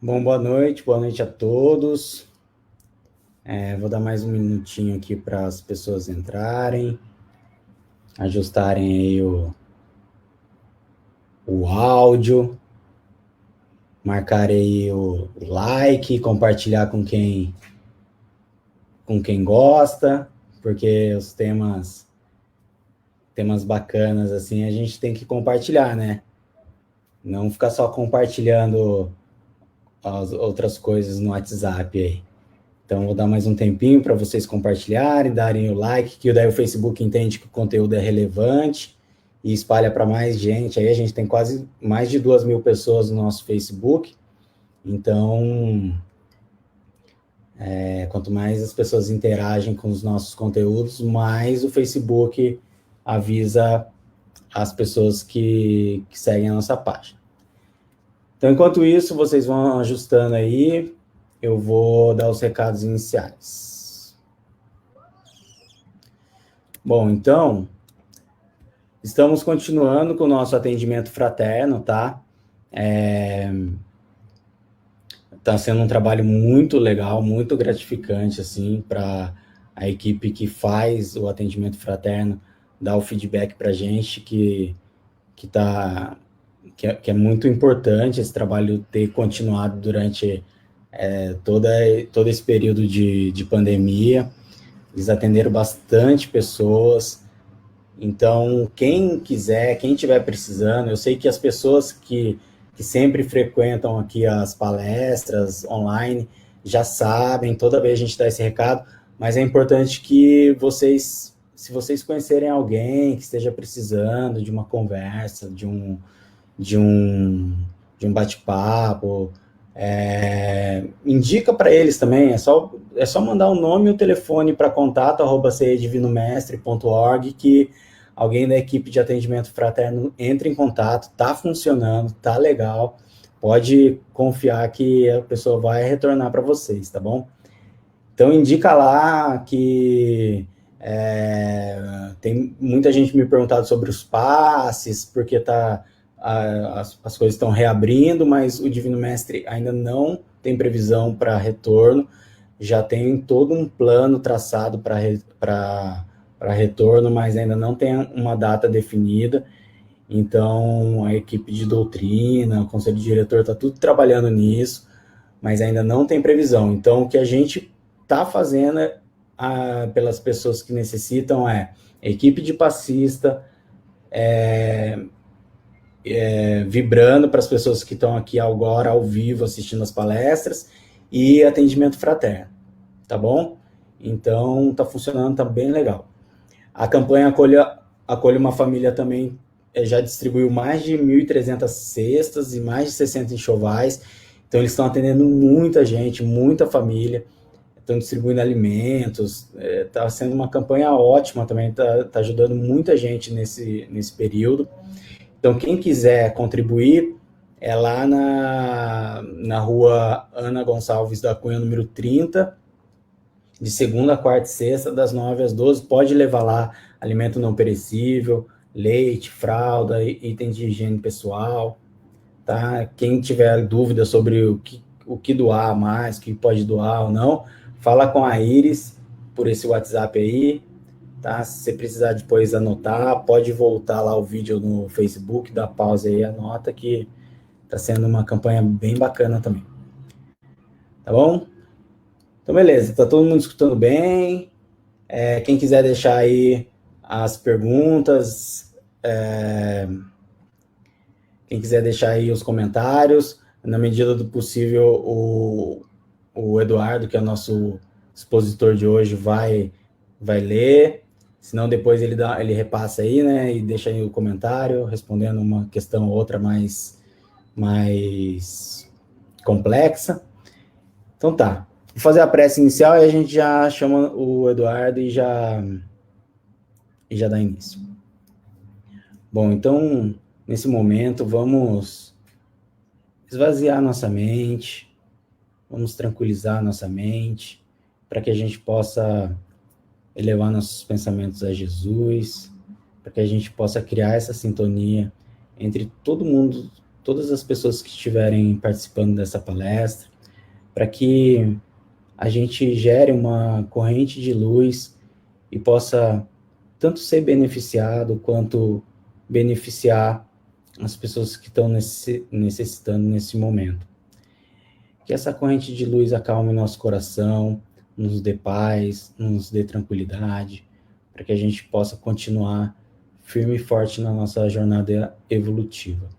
Bom, boa noite a todos. Vou dar mais um minutinho aqui para as pessoas entrarem, ajustarem aí o áudio, marcarem aí o like, compartilhar com quem gosta, porque os temas bacanas assim a gente tem que compartilhar, né? Não ficar só compartilhando as outras coisas no WhatsApp aí. Então, vou dar mais um tempinho para vocês compartilharem, darem o like, que daí o Facebook entende que o conteúdo é relevante e espalha para mais gente. Aí a gente tem quase mais de 2.000 pessoas no nosso Facebook. Então, quanto mais as pessoas interagem com os nossos conteúdos, mais o Facebook avisa as pessoas que seguem a nossa página. Então, enquanto isso, vocês vão ajustando aí, eu vou dar os recados iniciais. Bom, então, estamos continuando com o nosso atendimento fraterno, tá? Tá sendo um trabalho muito legal, muito gratificante, assim, para a equipe que faz o atendimento fraterno dar o feedback para a gente que, tá, que é muito importante esse trabalho ter continuado durante toda, todo esse período de pandemia. Eles atenderam bastante pessoas. Então, quem quiser, quem estiver precisando, eu sei que as pessoas que sempre frequentam aqui as palestras online já sabem, toda vez a gente dá esse recado, mas é importante que vocês, se vocês conhecerem alguém que esteja precisando de uma conversa, de um, de um bate-papo, indica para eles também, é só mandar o nome e o telefone para contato@cedivinomestre.org que alguém da equipe de atendimento fraterno entra em contato, tá funcionando, tá legal, pode confiar que a pessoa vai retornar para vocês, tá bom? Então indica lá que tem muita gente me perguntado sobre os passes, porque as coisas estão reabrindo, mas o Divino Mestre ainda não tem previsão para retorno, já tem todo um plano traçado para retorno, mas ainda não tem uma data definida. Então, a equipe de doutrina, o conselho de diretor está tudo trabalhando nisso, mas ainda não tem previsão. Então, o que a gente está fazendo pelas pessoas que necessitam é equipe de passista, vibrando para as pessoas que estão aqui agora ao vivo assistindo as palestras e atendimento fraterno, tá bom? Então, tá funcionando, tá bem legal. A campanha Acolha uma Família também já distribuiu mais de 1.300 cestas e mais de 60 enxovais. Então, eles estão atendendo muita gente, muita família. Estão distribuindo alimentos. Está sendo uma campanha ótima também, está ajudando muita gente nesse período. Então, quem quiser contribuir, é lá na rua Ana Gonçalves da Cunha, número 30, de segunda, quarta e sexta, das 9 às 12. Pode levar lá alimento não perecível, leite, fralda, itens de higiene pessoal, tá? Quem tiver dúvida sobre o que doar mais, o que pode doar ou não, fala com a Iris por esse WhatsApp aí, tá? Se você precisar depois anotar, pode voltar lá o vídeo no Facebook, dá pausa aí, anota que tá sendo uma campanha bem bacana também. Tá bom? Então, beleza, tá todo mundo escutando bem? Quem quiser deixar aí as perguntas, quem quiser deixar aí os comentários, na medida do possível, o Eduardo, que é o nosso expositor de hoje, vai ler, senão depois ele repassa aí, né, e deixa aí o comentário, respondendo uma questão ou outra mais complexa. Então tá, vou fazer a prece inicial e a gente já chama o Eduardo e já dá início. Bom, então, nesse momento, vamos esvaziar nossa mente, vamos tranquilizar nossa mente, para que a gente possa elevar nossos pensamentos a Jesus, para que a gente possa criar essa sintonia entre todo mundo todas as pessoas que estiverem participando dessa palestra, para que a gente gere uma corrente de luz e possa tanto ser beneficiado quanto beneficiar as pessoas que estão necessitando nesse momento. Que essa corrente de luz acalme nosso coração, nos dê paz, nos dê tranquilidade, para que a gente possa continuar firme e forte na nossa jornada evolutiva.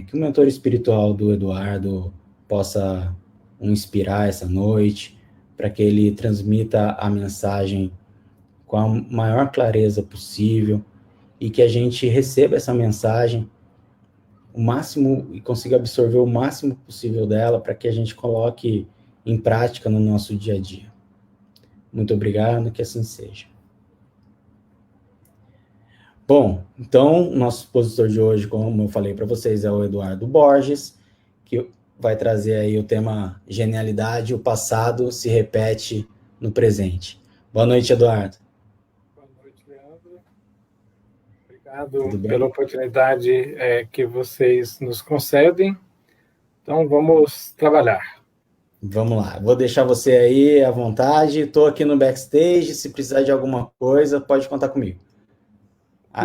Que o mentor espiritual do Eduardo possa o inspirar essa noite, para que ele transmita a mensagem com a maior clareza possível e que a gente receba essa mensagem o máximo e consiga absorver o máximo possível dela para que a gente coloque em prática no nosso dia a dia. Muito obrigado, que assim seja. Bom, então, o nosso expositor de hoje, como eu falei para vocês, é o Eduardo Borges, que vai trazer aí o tema genialidade, o passado se repete no presente. Boa noite, Eduardo. Boa noite, Leandro. Obrigado pela oportunidade que vocês nos concedem. Então, vamos trabalhar. Vamos lá, vou deixar você aí à vontade, estou aqui no backstage, se precisar de alguma coisa, pode contar comigo.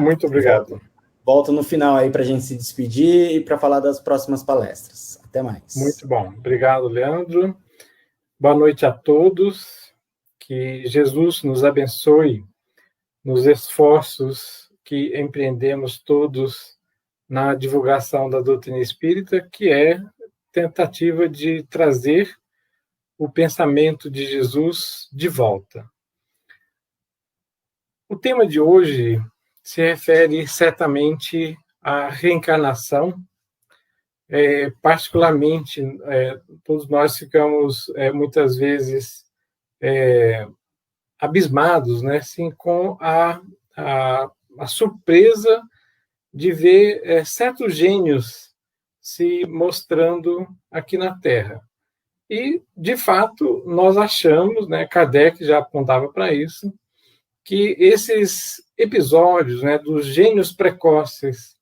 Muito obrigado. Volto no final aí para a gente se despedir e para falar das próximas palestras. Até mais. Muito bom. Obrigado, Leandro. Boa noite a todos. Que Jesus nos abençoe nos esforços que empreendemos todos na divulgação da doutrina espírita, que é tentativa de trazer o pensamento de Jesus de volta. O tema de hoje se refere certamente à reencarnação. Particularmente, todos nós ficamos muitas vezes abismados, né, assim, com a surpresa de ver certos gênios se mostrando aqui na Terra. E, de fato, nós achamos, né, Kardec já apontava para isso, que esses episódios, né, dos gênios precoces,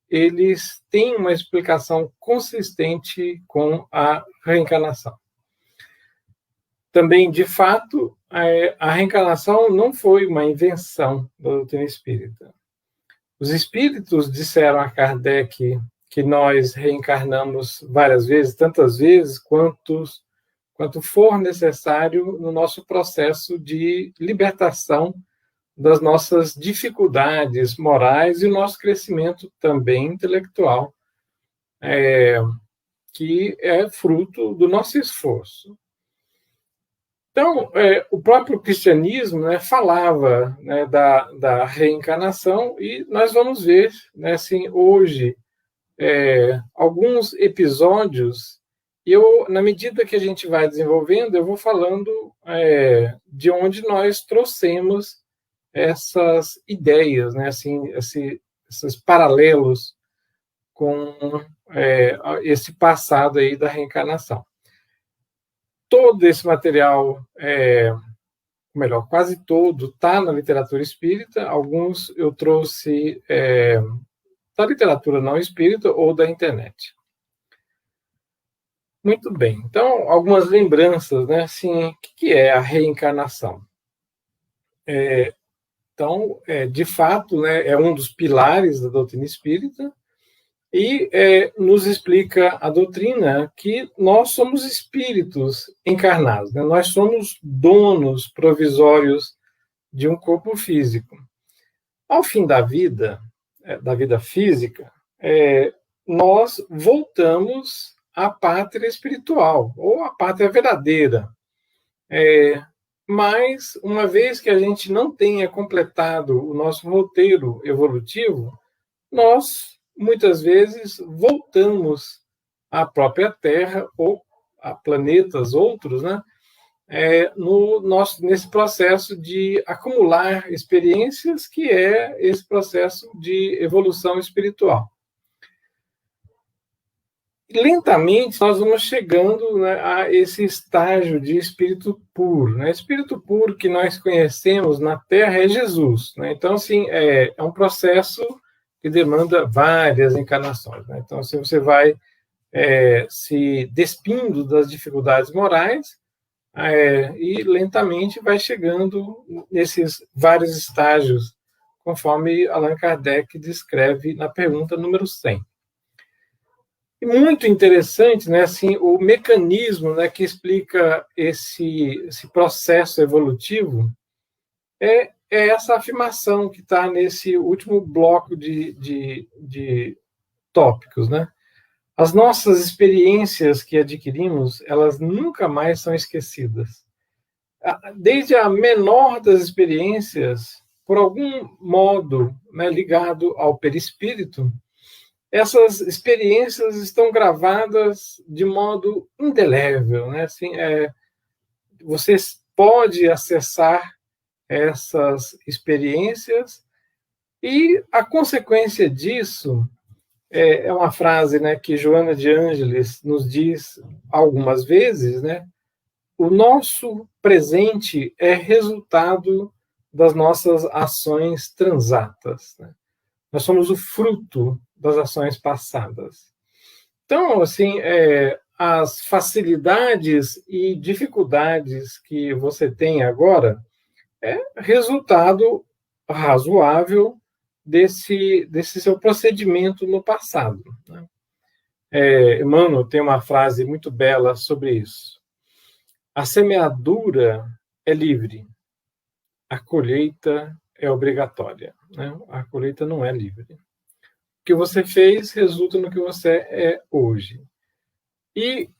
eles têm uma explicação consistente com a reencarnação. Também, de fato, a reencarnação não foi uma invenção da doutrina espírita. Os espíritos disseram a Kardec que nós reencarnamos várias vezes, tantas vezes quanto for necessário no nosso processo de libertação das nossas dificuldades morais e o nosso crescimento também intelectual, que é fruto do nosso esforço. Então, o próprio cristianismo, né, falava, né, da reencarnação, e nós vamos ver, né, assim, hoje alguns episódios. Na medida que a gente vai desenvolvendo, eu vou falando de onde nós trouxemos essas ideias, né, assim, esses paralelos com esse passado aí da reencarnação. Todo esse material, melhor, quase todo, está na literatura espírita. Alguns eu trouxe da literatura não espírita ou da internet. Muito bem. Então, algumas lembranças, né? Assim, o que é a reencarnação? Então, de fato, né, é um dos pilares da doutrina espírita e nos explica a doutrina que nós somos espíritos encarnados, né? Nós somos donos provisórios de um corpo físico. Ao fim da vida física, nós voltamos à pátria espiritual, ou à pátria verdadeira. Mas, uma vez que a gente não tenha completado o nosso roteiro evolutivo, nós, muitas vezes, voltamos à própria Terra ou a planetas outros, né? Nesse processo de acumular experiências, que é esse processo de evolução espiritual. Lentamente, nós vamos chegando, né, a esse estágio de espírito puro. Né? Espírito puro que nós conhecemos na Terra é Jesus. Né? Então, assim, é um processo que demanda várias encarnações, né? Então, se você vai se despindo das dificuldades morais e lentamente vai chegando nesses vários estágios, conforme Allan Kardec descreve na pergunta número 100. E muito interessante, né, assim, o mecanismo, né, que explica esse processo evolutivo é essa afirmação que está nesse último bloco de tópicos, né? As nossas experiências que adquirimos, elas nunca mais são esquecidas. Desde a menor das experiências, por algum modo, né, ligado ao perispírito, essas experiências estão gravadas de modo indelével, né? Assim, você pode acessar essas experiências e a consequência disso é uma frase, né, que Joana de Ângeles nos diz algumas vezes, né? O nosso presente é resultado das nossas ações transatas, né? Nós somos o fruto das ações passadas. Então, assim, as facilidades e dificuldades que você tem agora é resultado razoável desse seu procedimento no passado, né? Emmanuel tem uma frase muito bela sobre isso. A semeadura é livre, a colheita é obrigatória, né? A colheita não é livre. O que você fez resulta no que você é hoje. E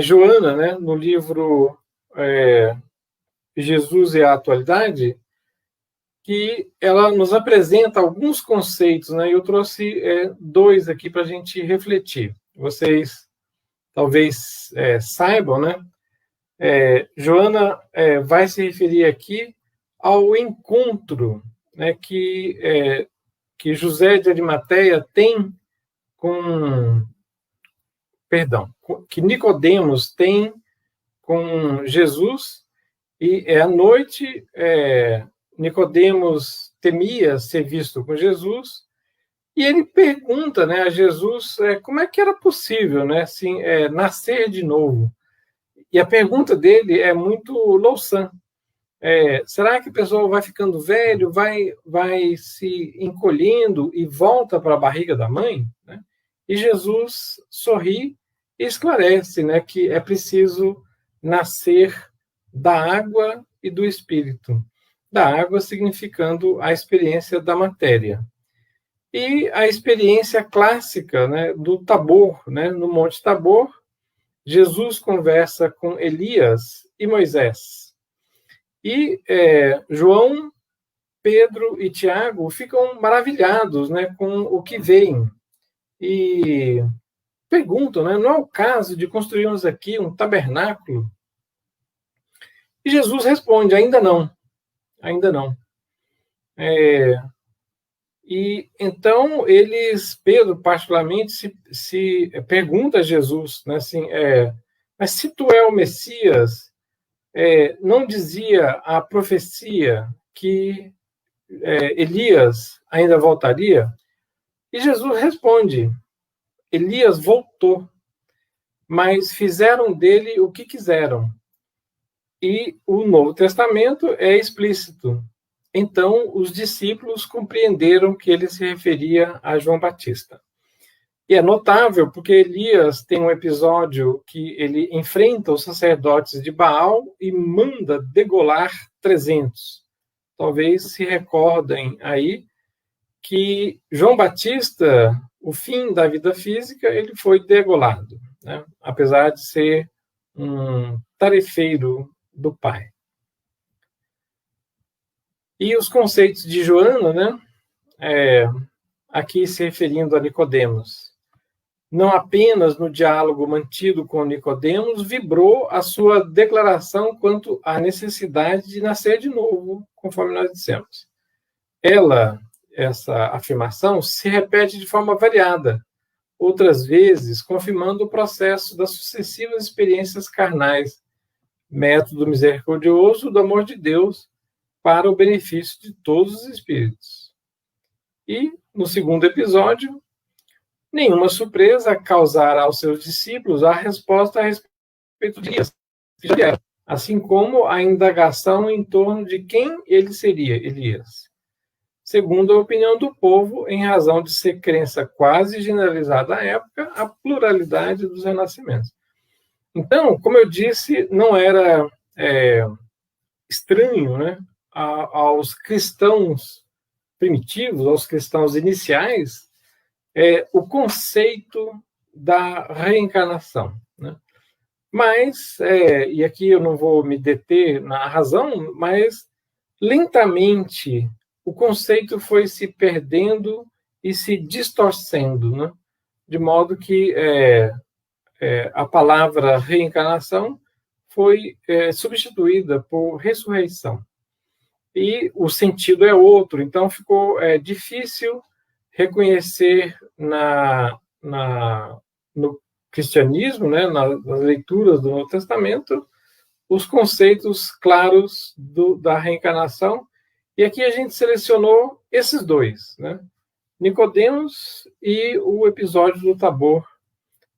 Joana, né, no livro Jesus e a Atualidade, que ela nos apresenta alguns conceitos, né? Eu trouxe 2 aqui para a gente refletir. Vocês talvez saibam, né? Joana vai se referir aqui ao encontro, né, que José de Arimateia tem que Nicodemos tem com Jesus, e à noite Nicodemos temia ser visto com Jesus, e ele pergunta, né, a Jesus como é que era possível, né, assim, nascer de novo. E a pergunta dele é muito louçã. Será que a pessoa vai ficando velho, vai se encolhendo e volta para a barriga da mãe, né? E Jesus sorri e esclarece, né, que é preciso nascer da água e do espírito. Da água significando a experiência da matéria. E a experiência clássica, né, do Tabor, né, no Monte Tabor, Jesus conversa com Elias e Moisés. E João, Pedro e Tiago ficam maravilhados, né, com o que veem. E perguntam, né, não é o caso de construirmos aqui um tabernáculo? E Jesus responde, ainda não. Ainda não. E então Pedro particularmente se pergunta a Jesus, né, assim, mas se tu é o Messias, não dizia a profecia que Elias ainda voltaria? E Jesus responde, Elias voltou, mas fizeram dele o que quiseram. E o Novo Testamento é explícito. Então, os discípulos compreenderam que ele se referia a João Batista. E é notável porque Elias tem um episódio que ele enfrenta os sacerdotes de Baal e manda degolar 300. Talvez se recordem aí que João Batista, o fim da vida física, ele foi degolado, né? Apesar de ser um tarefeiro do Pai. E os conceitos de Joana, né? Aqui se referindo a Nicodemos. Não apenas no diálogo mantido com Nicodemos vibrou a sua declaração quanto à necessidade de nascer de novo, conforme nós dissemos. Essa afirmação se repete de forma variada, outras vezes confirmando o processo das sucessivas experiências carnais, método misericordioso do amor de Deus para o benefício de todos os espíritos. E no segundo episódio, nenhuma surpresa causara aos seus discípulos a resposta a respeito de Elias, assim como a indagação em torno de quem ele seria, Elias. Segundo a opinião do povo, em razão de ser crença quase generalizada à época, a pluralidade dos renascimentos. Então, como eu disse, não era estranho, né, aos cristãos primitivos, aos cristãos iniciais, o conceito da reencarnação, né? Mas, e aqui eu não vou me deter na razão, mas lentamente o conceito foi se perdendo e se distorcendo, né? De modo que a palavra reencarnação foi substituída por ressurreição. E o sentido é outro, então ficou difícil reconhecer no cristianismo, né, nas leituras do Novo Testamento, os conceitos claros da reencarnação. E aqui a gente selecionou esses dois, né? Nicodemos e o episódio do Tabor,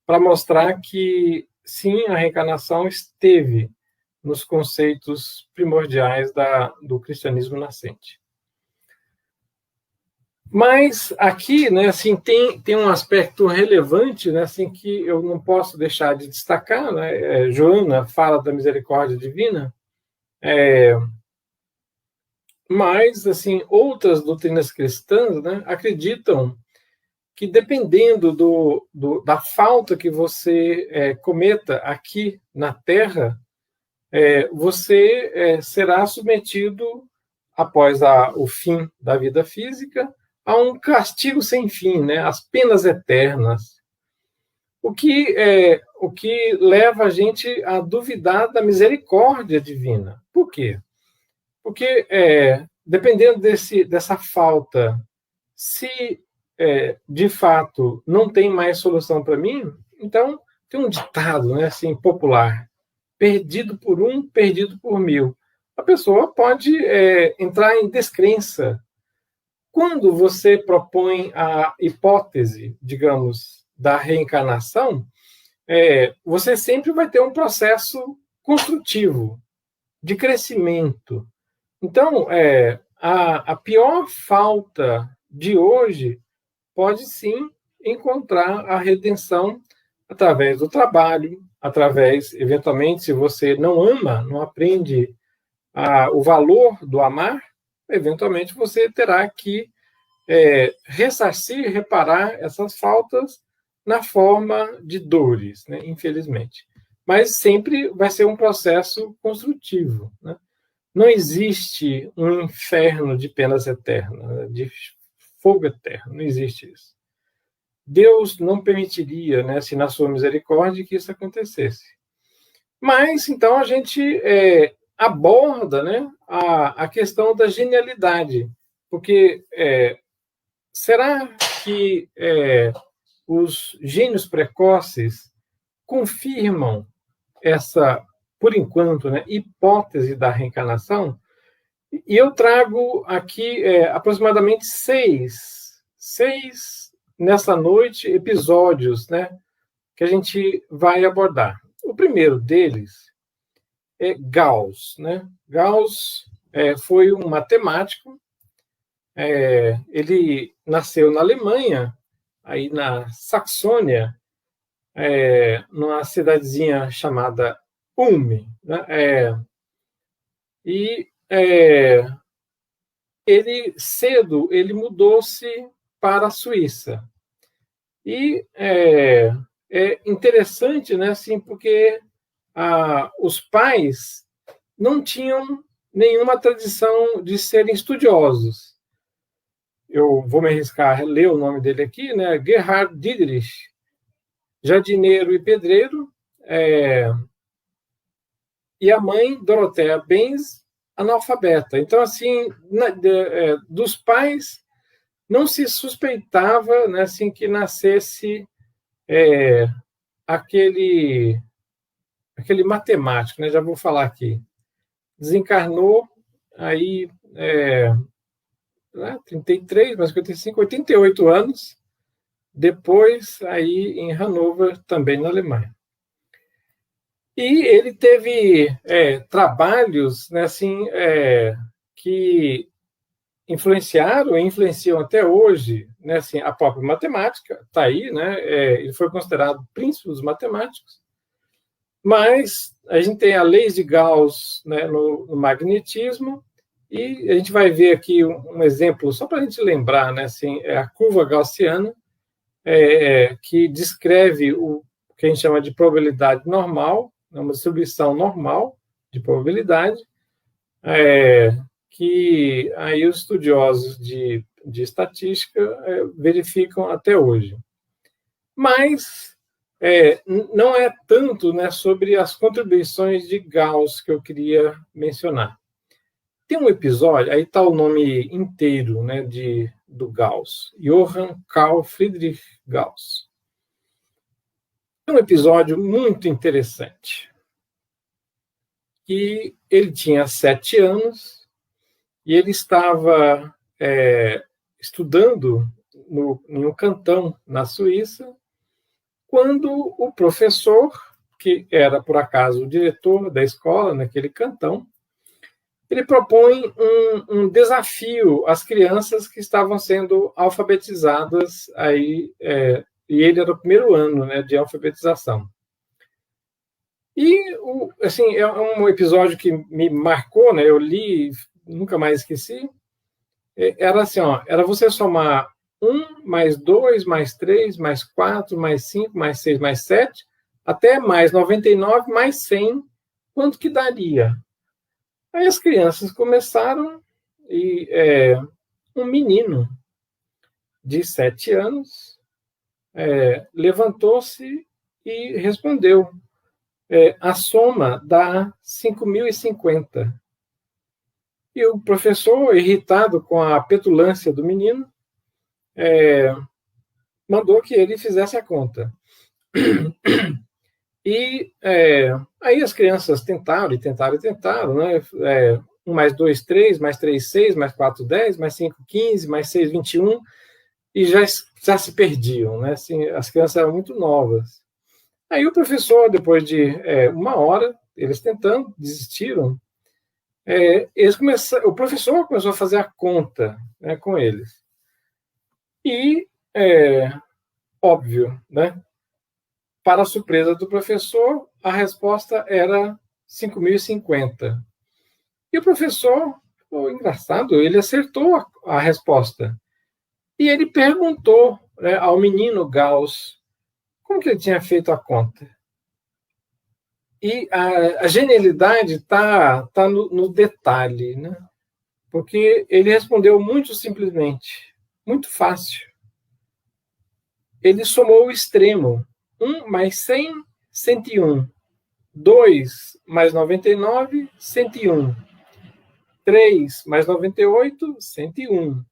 para mostrar que, sim, a reencarnação esteve nos conceitos primordiais do cristianismo nascente. Mas aqui, né, assim, tem um aspecto relevante, né, assim, que eu não posso deixar de destacar, né? Joana fala da misericórdia divina, mas, assim, outras doutrinas cristãs, né, acreditam que, dependendo da falta que você cometa aqui na Terra, você será submetido, após o fim da vida física, a um castigo sem fim, né? As penas eternas. O que leva a gente a duvidar da misericórdia divina. Por quê? Porque, dependendo dessa falta, se de fato não tem mais solução para mim, então tem um ditado, né, assim, popular: perdido por um, perdido por mil. A pessoa pode entrar em descrença. Quando você propõe a hipótese, digamos, da reencarnação, você sempre vai ter um processo construtivo, de crescimento. Então, a pior falta de hoje pode, sim, encontrar a redenção através do trabalho, através, eventualmente, se você não ama, não aprende o valor do amar, eventualmente você terá que ressarcir, reparar essas faltas na forma de dores, né, infelizmente. Mas sempre vai ser um processo construtivo, né? Não existe um inferno de penas eternas, de fogo eterno, não existe isso. Deus não permitiria, né, se na sua misericórdia, que isso acontecesse. Mas, então, a gente aborda, né, a questão da genialidade, porque será que os gênios precoces confirmam essa, por enquanto, né, hipótese da reencarnação? E eu trago aqui aproximadamente seis nessa noite episódios, né, que a gente vai abordar. O primeiro deles é Gauss, né? Gauss foi um matemático. Ele nasceu na Alemanha, aí na Saxônia, numa cidadezinha chamada Ulm, né? E ele mudou-se para a Suíça. E é interessante, né, assim, porque os pais não tinham nenhuma tradição de serem estudiosos. Eu vou me arriscar a ler o nome dele aqui, né? Gerhard Dietrich, jardineiro e pedreiro, e a mãe, Dorothea Benz, analfabeta. Então, assim, dos pais não se suspeitava, né, assim, que nascesse aquele matemático, né? Já vou falar aqui. Desencarnou aí né, 33, mais 55, 88 anos, depois aí em Hannover, também na Alemanha. E ele teve trabalhos, né, assim, que influenciaram e influenciam até hoje, né, assim, a própria matemática, está aí, né, ele foi considerado príncipe dos matemáticos, mas a gente tem a lei de Gauss, né, no magnetismo, e a gente vai ver aqui um exemplo, só para a gente lembrar, né, assim, a curva gaussiana, que descreve o que a gente chama de probabilidade normal, uma distribuição normal de probabilidade, que aí os estudiosos de estatística verificam até hoje. Mas não é tanto, né, sobre as contribuições de Gauss que eu queria mencionar. Tem um episódio, aí está o nome inteiro, né, do Gauss, Johann Carl Friedrich Gauss. É um episódio muito interessante, que ele tinha 7 anos e ele estava estudando em um cantão na Suíça, quando o professor, que era, por acaso, o diretor da escola naquele cantão, ele propõe um desafio às crianças que estavam sendo alfabetizadas aí, e ele era o primeiro ano, né, de alfabetização. E, assim, é um episódio que me marcou, né, eu li, nunca mais esqueci. Era assim, era você somar 1, mais 2, mais 3, mais 4, mais 5, mais 6, mais 7, até mais 99, mais 100, quanto que daria? Aí as crianças começaram e um menino de 7 anos levantou-se e respondeu: a soma dá 5.050. E o professor, irritado com a petulância do menino, mandou que ele fizesse a conta. E aí as crianças tentaram, né? 1 mais 2, 3, mais 3, 6, mais 4, 10, mais 5, 15, mais 6, 21, e já se perdiam, né? Assim, as crianças eram muito novas. Aí o professor, depois de 1 hora, eles tentando, desistiram, o professor começou a fazer a conta, né, com eles. E, óbvio, né? Para a surpresa do professor, a resposta era 5.050. E o professor, engraçado, ele acertou a resposta. E ele perguntou, né, ao menino Gauss como que ele tinha feito a conta. E a genialidade está no detalhe, né? Porque ele respondeu muito simplesmente, muito fácil. Ele somou o extremo. 1 mais 100, 101. 2 mais 99, 101. 3 mais 98, 101.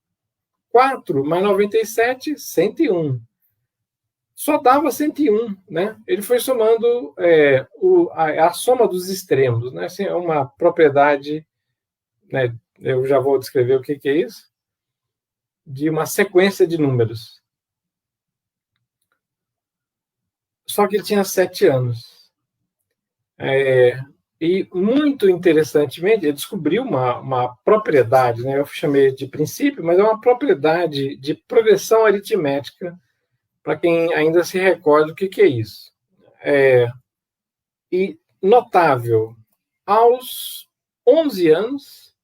4 mais 97, 101. Só dava 101, né? Ele foi somando a soma dos extremos, né? Assim, é uma propriedade, né? Eu já vou descrever o que é isso, de uma sequência de números. Só que ele tinha 7 anos. E, muito interessantemente, ele descobriu uma propriedade, né? Eu chamei de princípio, mas é uma propriedade de progressão aritmética, para quem ainda se recorda o que é isso. E notável, aos 11 anos,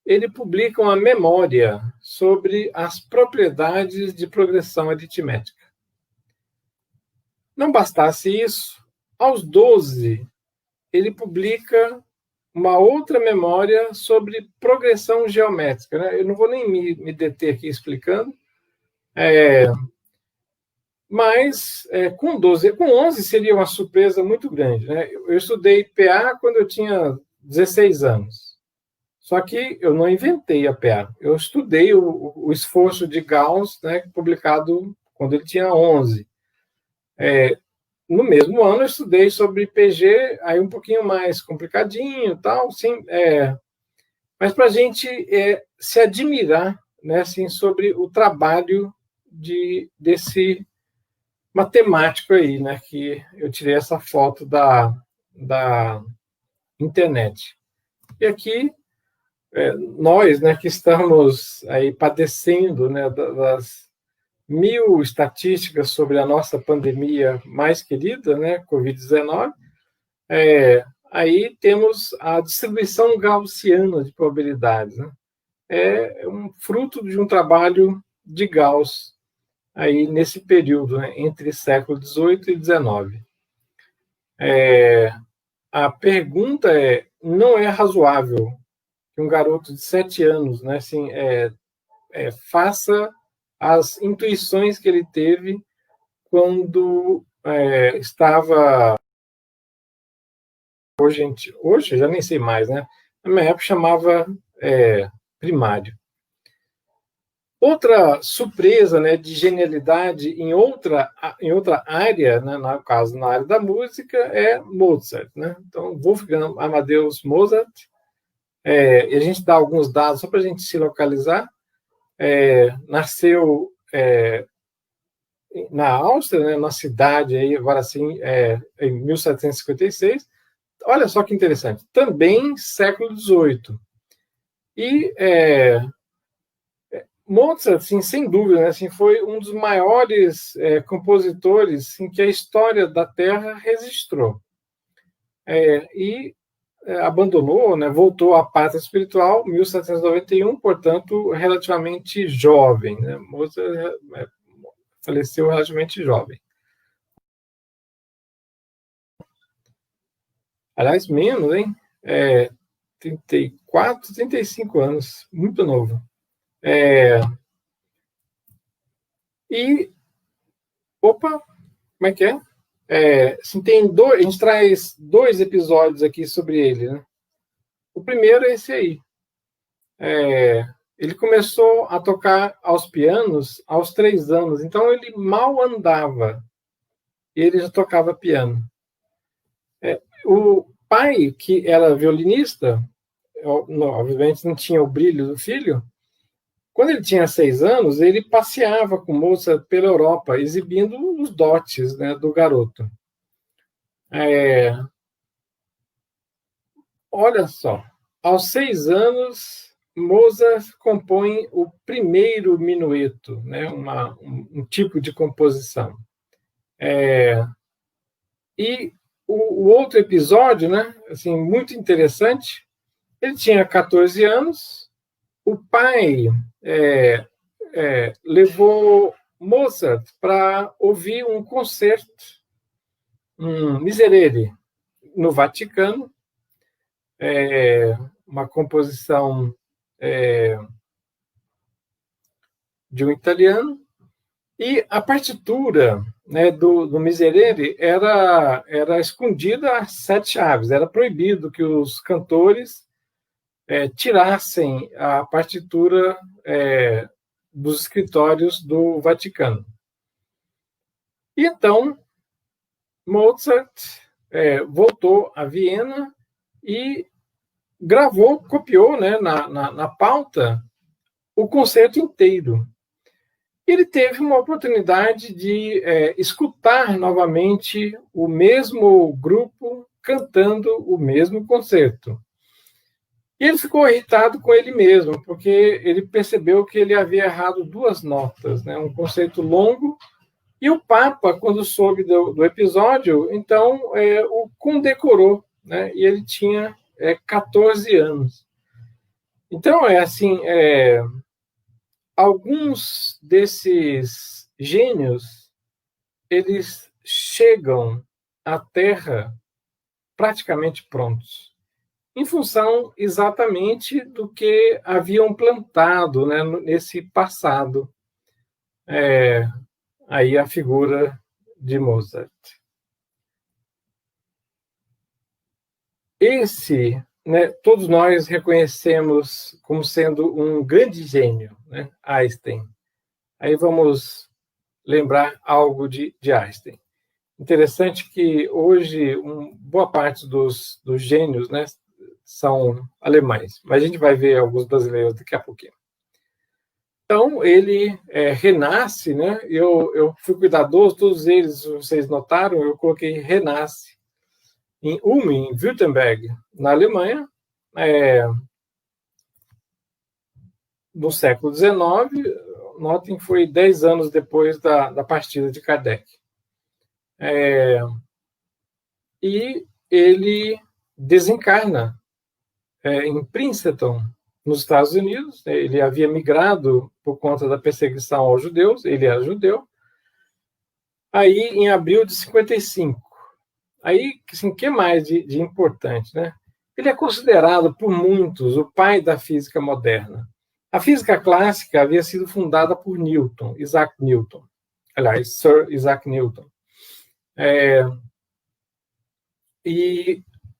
ele publica uma memória sobre as propriedades de progressão aritmética. Não bastasse isso, aos 12, ele publica uma outra memória sobre progressão geométrica, né? Eu não vou nem me deter aqui explicando, mas com 11 seria uma surpresa muito grande, né? Eu estudei PA quando eu tinha 16 anos. Só que eu não inventei a PA. Eu estudei o esforço de Gauss, né, publicado quando ele tinha 11. No mesmo ano eu estudei sobre PG, aí um pouquinho mais complicadinho, tal, sim. Mas para a gente se admirar, né, assim, sobre o trabalho desse matemático aí, né, que eu tirei essa foto da internet. E aqui, nós, né, que estamos aí padecendo, né, das 1000 estatísticas sobre a nossa pandemia mais querida, né, Covid-19, aí temos a distribuição gaussiana de probabilidades, né? É um fruto de um trabalho de Gauss aí nesse período, né, entre século XVIII e XIX. A pergunta não é razoável que um garoto de 7 anos, né, assim, faça as intuições que ele teve quando estava... Hoje já nem sei mais, né? Na minha época chamava primário. Outra surpresa, né, de genialidade em outra área, né, no caso na área da música, é Mozart, né? Então, Wolfgang Amadeus Mozart, e a gente dá alguns dados só para a gente se localizar. Nasceu na Áustria, né, na cidade aí, agora sim, em 1756. Olha só que interessante, também século XVIII. E Mozart, assim, sem dúvida, né, assim, foi um dos maiores compositores em que a história da Terra registrou. E abandonou, né, voltou à pátria espiritual em 1791, portanto, relativamente jovem. Né? Mozart faleceu relativamente jovem. Aliás, menos, hein? 34, 35 anos, muito novo. Opa, como é que é? Assim, a gente traz 2 episódios aqui sobre ele, né? O primeiro é esse aí. Ele começou a tocar aos pianos aos 3 anos, então ele mal andava e ele já tocava piano. O pai, que era violinista, obviamente não tinha o brilho do filho. Quando ele tinha 6 anos, ele passeava com Mozart pela Europa, exibindo os dotes, né, do garoto. Olha só, aos 6 anos, Mozart compõe o primeiro minueto, né, um tipo de composição. E o outro episódio, né, assim, muito interessante, ele tinha 14 anos, o pai levou Mozart para ouvir um concerto, um Miserere, no Vaticano, uma composição de um italiano, e a partitura, né, do Miserere era escondida a 7 chaves, era proibido que os cantores tirassem a partitura dos escritórios do Vaticano. E então, Mozart voltou a Viena e copiou, né, na pauta o concerto inteiro. Ele teve uma oportunidade de escutar novamente o mesmo grupo cantando o mesmo concerto. E ele ficou irritado com ele mesmo, porque ele percebeu que ele havia errado 2 notas, né, um concerto longo. E o Papa, quando soube do episódio, então o condecorou, né, e ele tinha 14 anos. Então, alguns desses gênios, eles chegam à Terra praticamente prontos, em função exatamente do que haviam plantado, né, nesse passado. Aí a figura de Mozart. Esse, né, todos nós reconhecemos como sendo um grande gênio, né, Einstein. Aí vamos lembrar algo de Einstein. Interessante que hoje boa parte dos gênios, né, são alemães, mas a gente vai ver alguns brasileiros daqui a pouquinho. Então, ele renasce, né? Eu fui cuidadoso, todos eles, vocês notaram, eu coloquei renasce em Ulm, em Württemberg, na Alemanha, no século XIX. Notem, foi 10 anos depois da partida de Kardec. E ele desencarna em Princeton, nos Estados Unidos. Ele havia migrado por conta da perseguição aos judeus, ele era judeu. Aí, em abril de 55. Aí, assim, o que mais de importante, né? Ele é considerado por muitos o pai da física moderna. A física clássica havia sido fundada por Newton, Isaac Newton. Aliás, Sir Isaac Newton.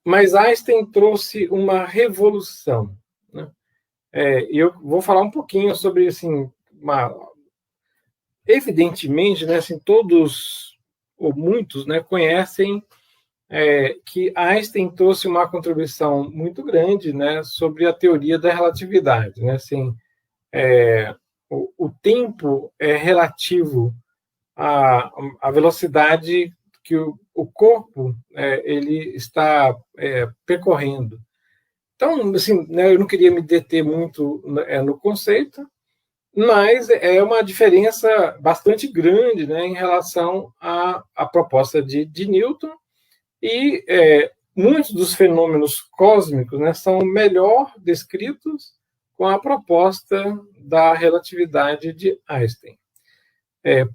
Mas Einstein trouxe uma revolução, né? Eu vou falar um pouquinho sobre, assim, evidentemente, né, assim, todos ou muitos, né, conhecem que Einstein trouxe uma contribuição muito grande, né, sobre a teoria da relatividade, né? Assim, o tempo é relativo à velocidade que o corpo ele está percorrendo. Então, assim, né, eu não queria me deter muito no conceito, mas é uma diferença bastante grande, né, em relação à proposta de Newton, e muitos dos fenômenos cósmicos, né, são melhor descritos com a proposta da relatividade de Einstein.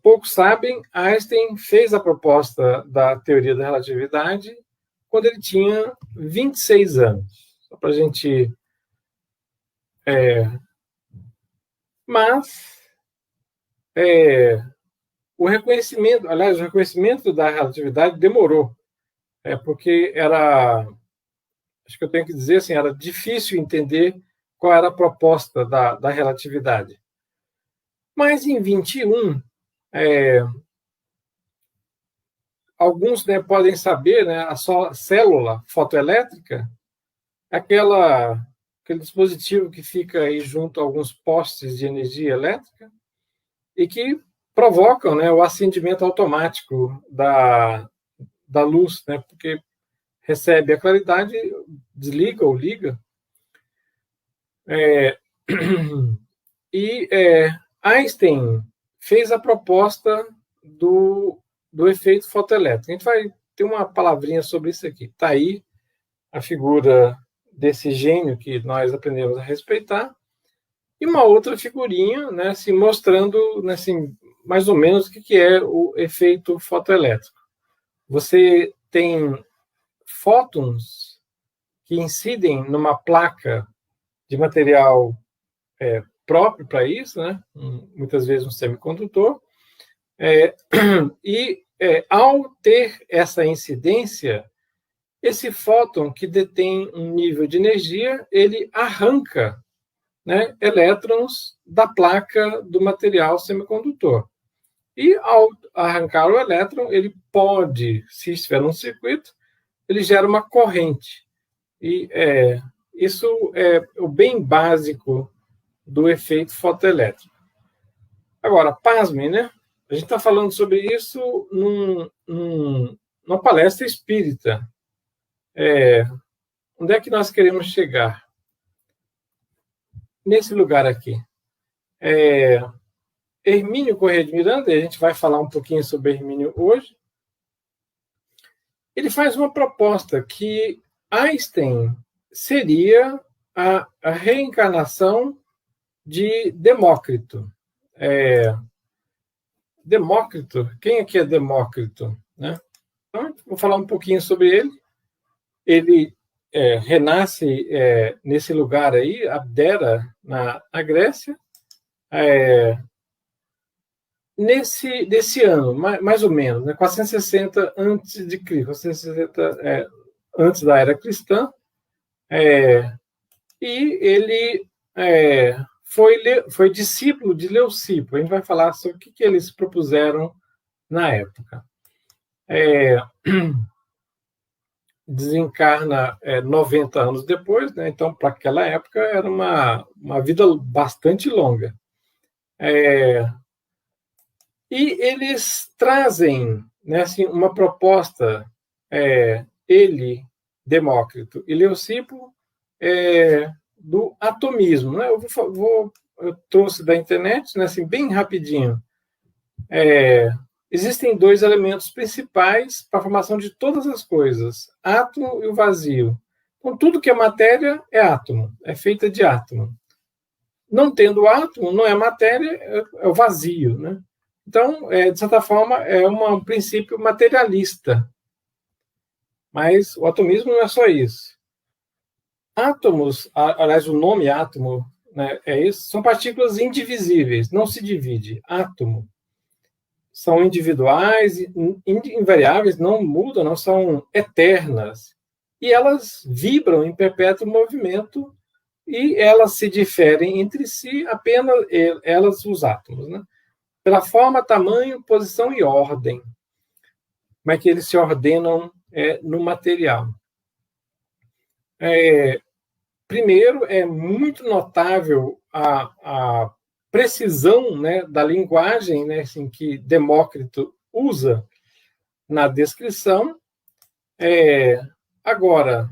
Poucos sabem, Einstein fez a proposta da teoria da relatividade quando ele tinha 26 anos. Só para a gente... Mas o reconhecimento da relatividade demorou, porque acho que eu tenho que dizer assim, era difícil entender qual era a proposta da relatividade. Mas em 21, alguns, né, podem saber, né, a sua célula fotoelétrica, aquele dispositivo que fica aí junto a alguns postes de energia elétrica e que provocam, né, o acendimento automático da luz, né, porque recebe a claridade, desliga ou liga. E Einstein fez a proposta do efeito fotoelétrico. A gente vai ter uma palavrinha sobre isso aqui. Está aí a figura desse gênio que nós aprendemos a respeitar, e uma outra figurinha, né, assim, mostrando, né, assim, mais ou menos o que é o efeito fotoelétrico. Você tem fótons que incidem numa placa de material próprio para isso, né, muitas vezes um semicondutor, e ao ter essa incidência, esse fóton que detém um nível de energia, ele arranca, né, elétrons da placa do material semicondutor. E ao arrancar o elétron, ele pode, se estiver num circuito, ele gera uma corrente. E isso é o bem básico do efeito fotoelétrico. Agora, pasmem, né? A gente está falando sobre isso numa palestra espírita. Onde é que nós queremos chegar? Nesse lugar aqui. Hermínio Corrêa de Miranda, e a gente vai falar um pouquinho sobre Hermínio hoje, ele faz uma proposta que Einstein seria a reencarnação de Demócrito. Demócrito, quem aqui é Demócrito? Né? Então, vou falar um pouquinho sobre ele. Ele renasce nesse lugar aí, Abdera, na Grécia, nesse ano, mais ou menos, né, 460 antes de Cristo, 460 antes da era cristã, e ele foi discípulo de Leucipo. A gente vai falar sobre o que eles propuseram na época. Desencarna 90 anos depois, né? Então, para aquela época, era uma vida bastante longa. E eles trazem, né, assim, uma proposta, ele, Demócrito, e Leucipo, do atomismo. Né? Eu trouxe da internet, né, assim, bem rapidinho. Existem dois elementos principais para a formação de todas as coisas: átomo e o vazio. Então, tudo que é matéria é átomo, é feita de átomo. Não tendo átomo, não é matéria, é o vazio. Né? Então, de certa forma, é um princípio materialista. Mas o atomismo não é só isso. Átomos, aliás, o nome átomo, né, isso, são partículas indivisíveis, não se divide. Átomo. São individuais, invariáveis, não mudam, não são eternas. E elas vibram em perpétuo movimento e elas se diferem entre si apenas elas, os átomos, né? Pela forma, tamanho, posição e ordem. Como é que eles se ordenam no material? Primeiro, é muito notável a precisão, né, da linguagem, né, assim, que Demócrito usa na descrição. Agora,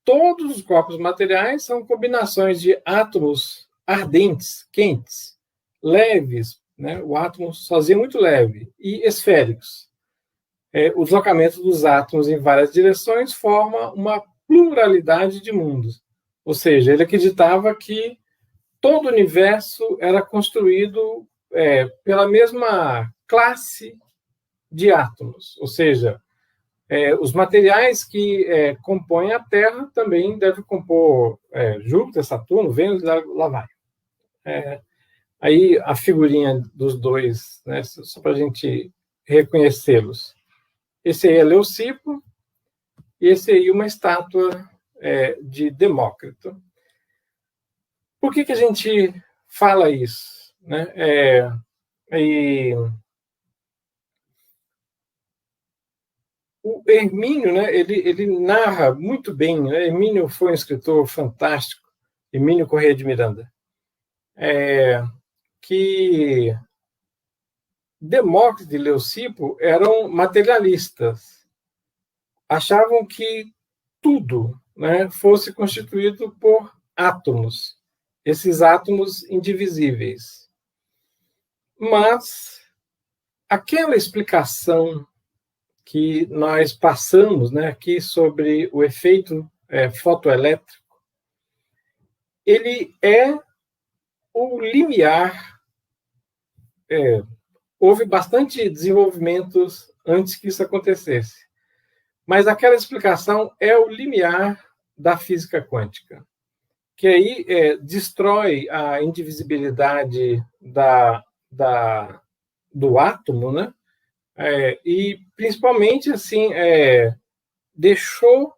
todos os corpos materiais são combinações de átomos ardentes, quentes, leves, né, o átomo sozinho é muito leve, e esféricos. O deslocamento dos átomos em várias direções forma uma pluralidade de mundos. Ou seja, ele acreditava que todo o universo era construído pela mesma classe de átomos. Ou seja, os materiais que compõem a Terra também devem compor Júpiter, Saturno, Vênus, lá vai. Aí a figurinha dos dois, né, só para a gente reconhecê-los. Esse aí é Leucipo, e esse aí uma estátua de Demócrito. Por que a gente fala isso? Né? O Hermínio, né, ele narra muito bem. Né? Hermínio foi um escritor fantástico, Hermínio Corrêa de Miranda, que Demócrito e Leucipo eram materialistas. Achavam que tudo, né, fosse constituído por átomos, esses átomos indivisíveis. Mas aquela explicação que nós passamos, né, aqui sobre o efeito fotoelétrico, ele é o limiar. Houve bastante desenvolvimentos antes que isso acontecesse, mas aquela explicação é o limiar da física quântica, que aí destrói a indivisibilidade do átomo, né? E principalmente assim deixou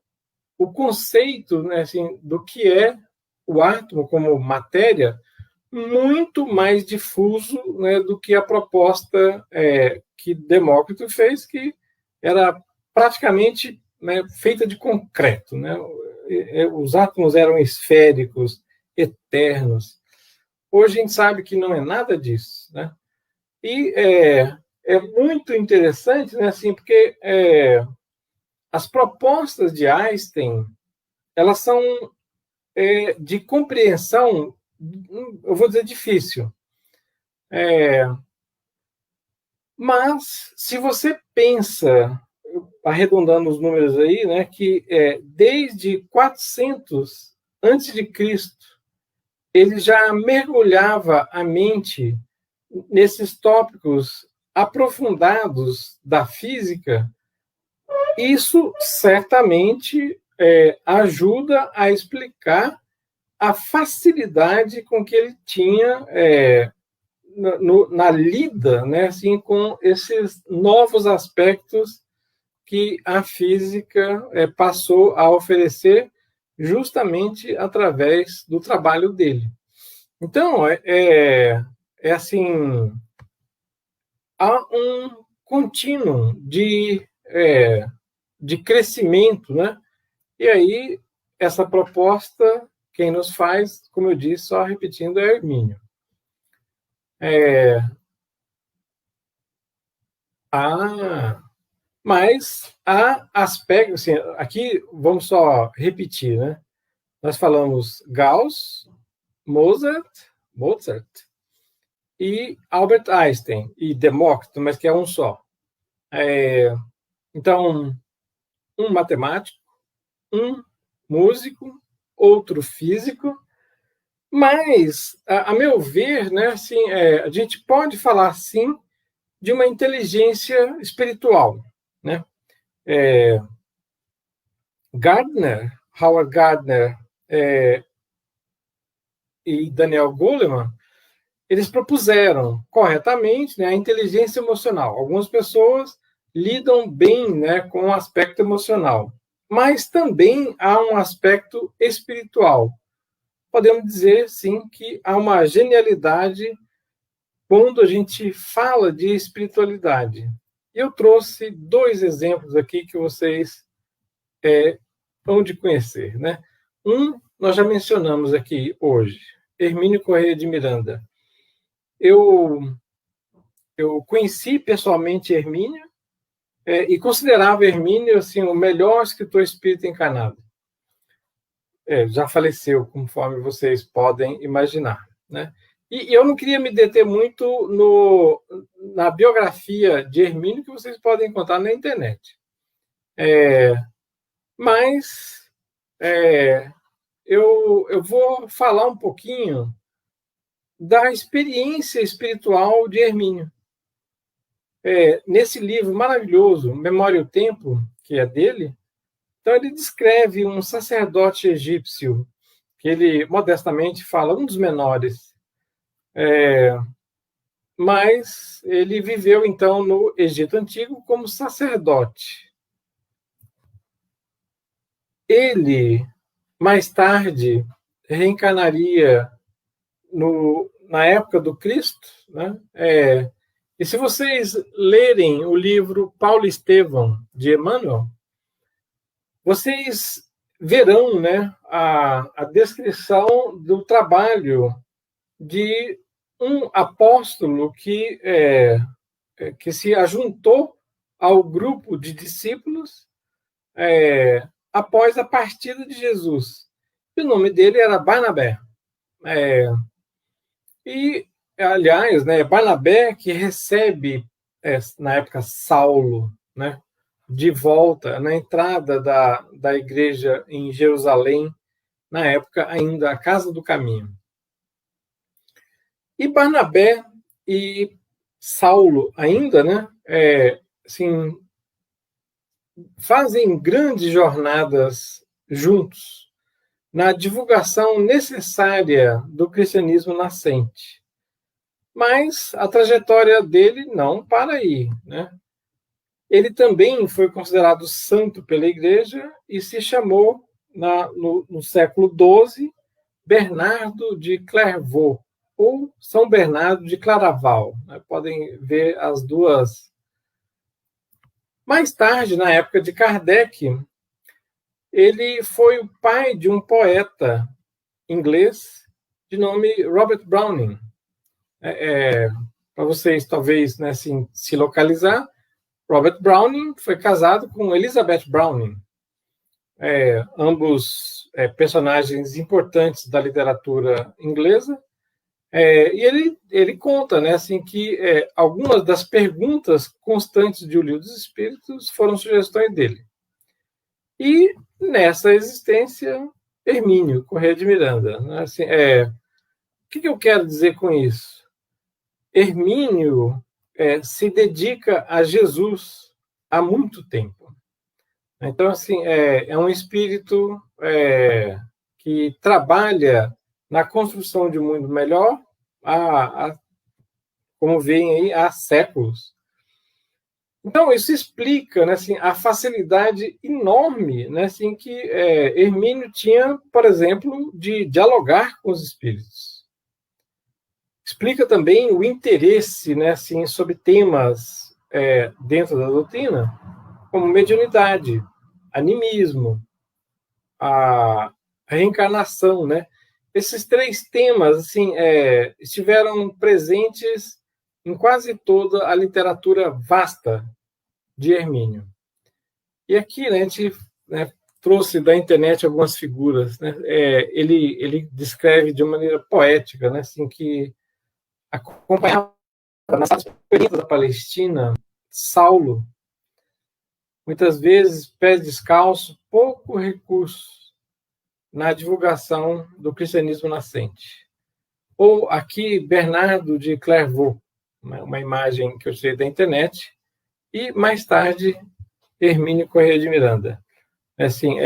o conceito, né, assim, do que é o átomo como matéria muito mais difuso, né, do que a proposta que Demócrito fez, que era praticamente, né, feita de concreto. Né? Os átomos eram esféricos, eternos. Hoje a gente sabe que não é nada disso. Né? E é muito interessante, né, assim, porque as propostas de Einstein, elas são de compreensão, eu vou dizer, difícil. Mas, se você pensa, arredondando os números aí, né, que desde 400 antes de Cristo, ele já mergulhava a mente nesses tópicos aprofundados da física, isso certamente ajuda a explicar a facilidade com que ele tinha na lida, né, assim, com esses novos aspectos que a física passou a oferecer justamente através do trabalho dele. Então, assim, há um contínuo de crescimento, né? E aí, essa proposta, quem nos faz, como eu disse, só repetindo, é Hermínio. Mas há aspectos, assim, aqui vamos só repetir, né? Nós falamos Gauss, Mozart e Albert Einstein e Demócrito, mas que é um só. Então, um matemático, um músico, outro físico, mas, a meu ver, né, assim, a gente pode falar, sim, de uma inteligência espiritual, né? Howard Gardner e Daniel Goleman, eles propuseram corretamente, né, a inteligência emocional. Algumas pessoas lidam bem, né, com o aspecto emocional, mas também há um aspecto espiritual. Podemos dizer, sim, que há uma genialidade quando a gente fala de espiritualidade. Eu trouxe 2 exemplos aqui que vocês vão de conhecer, né? Um, nós já mencionamos aqui hoje, Hermínio Corrêa de Miranda. Eu conheci pessoalmente Hermínio e considerava Hermínio assim, o melhor escritor espírita encarnado. Já faleceu, conforme vocês podem imaginar, né? E eu não queria me deter muito na biografia de Hermínio, que vocês podem encontrar na internet. Mas eu vou falar um pouquinho da experiência espiritual de Hermínio. Nesse livro maravilhoso, Memória e o Tempo, que é dele, então ele descreve um sacerdote egípcio, que ele modestamente fala, um dos menores, mas ele viveu então no Egito Antigo como sacerdote. Ele, mais tarde, reencarnaria na época do Cristo, né? E se vocês lerem o livro Paulo Estevão, de Emmanuel, vocês verão, né, a descrição do trabalho de um apóstolo que se ajuntou ao grupo de discípulos após a partida de Jesus. E o nome dele era Barnabé. E, aliás, né, Barnabé que recebe, na época, Saulo, né, de volta na entrada da igreja em Jerusalém, na época ainda a Casa do Caminho. E Barnabé e Saulo ainda, né, assim, fazem grandes jornadas juntos na divulgação necessária do cristianismo nascente. Mas a trajetória dele não para aí, né? Ele também foi considerado santo pela Igreja e se chamou, no século XII, Bernardo de Clairvaux, ou São Bernardo de Claraval. Podem ver as duas. Mais tarde, na época de Kardec, ele foi o pai de um poeta inglês de nome Robert Browning. Para vocês, talvez, né, assim, se localizar, Robert Browning foi casado com Elizabeth Browning, ambos personagens importantes da literatura inglesa. E ele conta, né, assim, que algumas das perguntas constantes de O Livro dos Espíritos foram sugestões dele. E nessa existência, Hermínio Corrêa de Miranda. Né, assim, o que eu quero dizer com isso? Hermínio se dedica a Jesus há muito tempo. Então, assim, é um espírito que trabalha na construção de um mundo melhor, como veem aí, há séculos. Então, isso explica, né, assim, a facilidade enorme, né, assim, que Hermínio tinha, por exemplo, de dialogar com os espíritos. Explica também o interesse, né, assim, sobre temas dentro da doutrina, como mediunidade, animismo, a reencarnação, né? esses três temas assim, estiveram presentes em quase toda a literatura vasta de Hermínio. E aqui, né, a gente, né, trouxe da internet algumas figuras. Né? Ele descreve de uma maneira poética, né, assim, que acompanhava nas experiências da Palestina, Saulo, muitas vezes pés descalços, pouco recurso na divulgação do cristianismo nascente. Ou aqui, Bernardo de Clairvaux, uma imagem que eu tirei da internet, e mais tarde, Hermínio Corrêa de Miranda. Assim,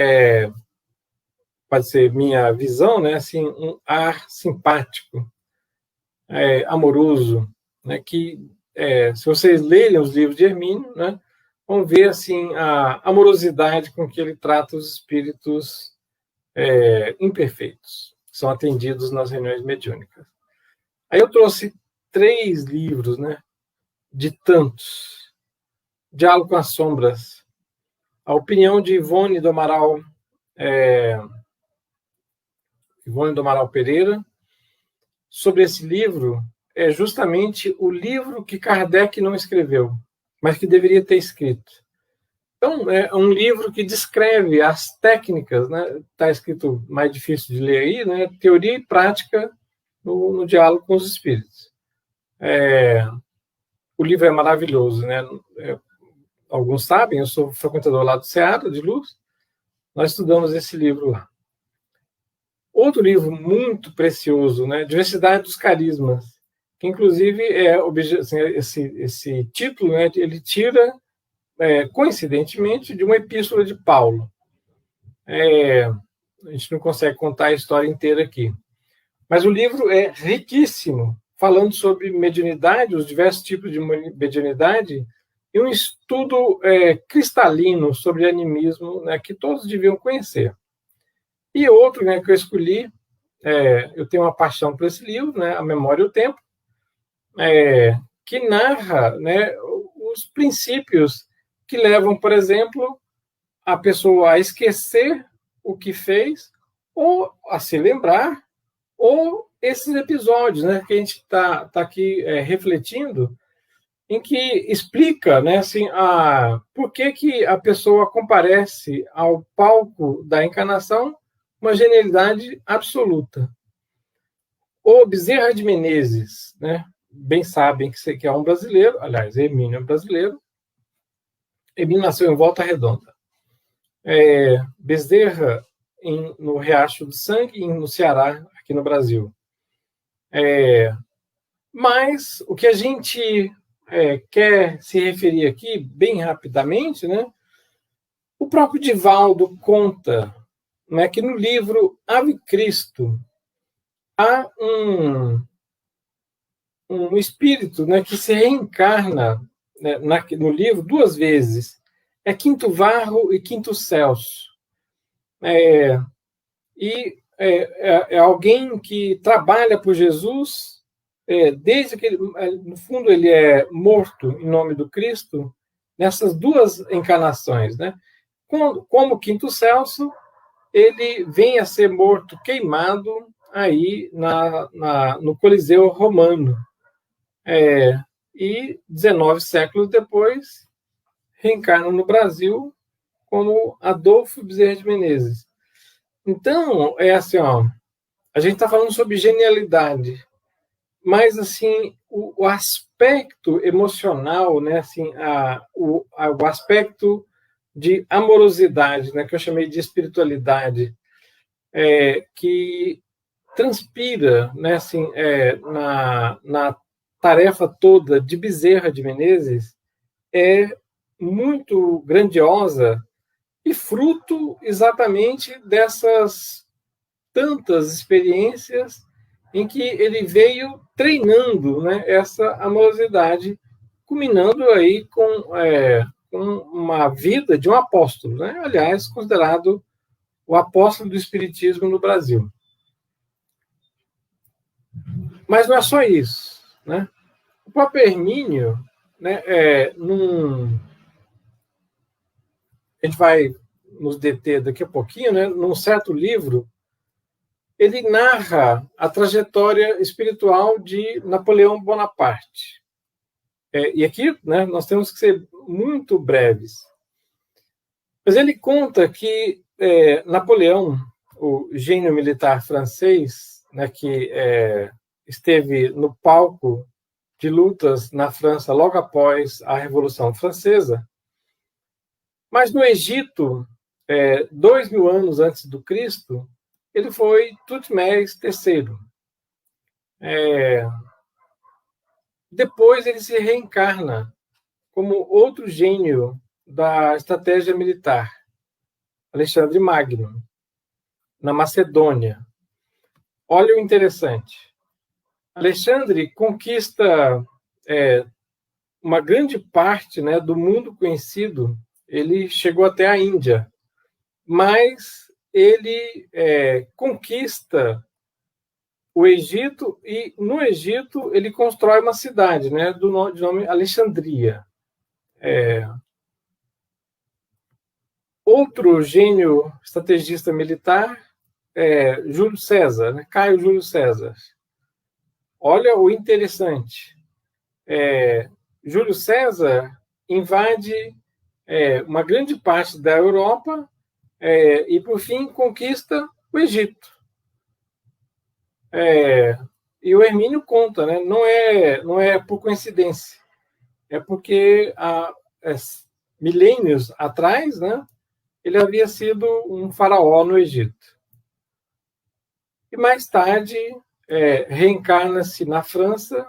pode ser minha visão, né? Assim, um ar simpático, amoroso, né? Que, se vocês lerem os livros de Hermínio, né, vão ver assim a amorosidade com que ele trata os espíritos imperfeitos, que são atendidos nas reuniões mediúnicas. Aí eu trouxe 3 livros, né, de tantos. Diálogo com as Sombras, a opinião de Ivone do Amaral Pereira sobre esse livro é justamente o livro que Kardec não escreveu, mas que deveria ter escrito. Então, é um livro que descreve as técnicas, né? Está escrito mais difícil de ler aí, né? Teoria e prática no diálogo com os espíritos. O livro é maravilhoso, né? Alguns sabem, eu sou frequentador lá do Seara de Luz, nós estudamos esse livro lá. Outro livro muito precioso, né? Diversidade dos Carismas, que inclusive esse título, né? Ele tira coincidentemente, de uma epístola de Paulo. A gente não consegue contar a história inteira aqui. Mas o livro é riquíssimo, falando sobre mediunidade, os diversos tipos de mediunidade, e um estudo cristalino sobre animismo, né, que todos deviam conhecer. E outro, né, que eu escolhi, eu tenho uma paixão por esse livro, né, A Memória e o Tempo, que narra, né, os princípios que levam, por exemplo, a pessoa a esquecer o que fez, ou a se lembrar, ou esses episódios, né, que a gente está aqui refletindo, em que explica, né, assim, por que a pessoa comparece ao palco da encarnação uma genialidade absoluta. O Bezerra de Menezes, né, bem sabem que é um brasileiro, aliás, Hermínio é um brasileiro. Hermínio nasceu em Volta Redonda. Bezerra no Riacho do Sangue, no Ceará, aqui no Brasil. Mas o que a gente quer se referir aqui, bem rapidamente, né? O próprio Divaldo conta, né, que no livro Ave Cristo há um espírito, né, que se reencarna, né, no livro 2 vezes. É Quinto Varro e Quinto Celso. É alguém que trabalha por Jesus desde que, no fundo, ele é morto em nome do Cristo nessas 2 encarnações, né? Como Quinto Celso, ele vem a ser morto, queimado aí no Coliseu Romano. E 19 séculos depois, reencarna no Brasil como Adolfo Bezerra de Menezes. Então, assim, a gente está falando sobre genialidade, mas assim o aspecto emocional, né, assim, o aspecto de amorosidade, né, que eu chamei de espiritualidade, que transpira, né, assim, na tarefa toda de Bezerra de Menezes, é muito grandiosa e fruto exatamente dessas tantas experiências em que ele veio treinando, né, essa amorosidade, culminando aí com uma vida de um apóstolo, né? Aliás, considerado o apóstolo do Espiritismo no Brasil. Mas não é só isso, né? O próprio Hermínio, né, a gente vai nos deter daqui a pouquinho, né, num certo livro, ele narra a trajetória espiritual de Napoleão Bonaparte. E aqui, né, nós temos que ser muito breves. Mas ele conta que Napoleão, o gênio militar francês, né, que esteve no palco de lutas na França logo após a Revolução Francesa, mas no Egito, 2000 anos antes do Cristo, ele foi Tutmés III. Depois ele se reencarna como outro gênio da estratégia militar, Alexandre Magno, na Macedônia. Olha o interessante. Alexandre conquista uma grande parte, né, do mundo conhecido. Ele chegou até a Índia, mas ele conquista o Egito, e no Egito ele constrói uma cidade, né, de nome Alexandria. Outro gênio estrategista militar é Júlio César, né, Caio Júlio César. Olha o interessante. Júlio César invade uma grande parte da Europa e, por fim, conquista o Egito. E o Hermínio conta, né? Não é por coincidência, é porque há milênios atrás, né, ele havia sido um faraó no Egito. E mais tarde reencarna-se na França,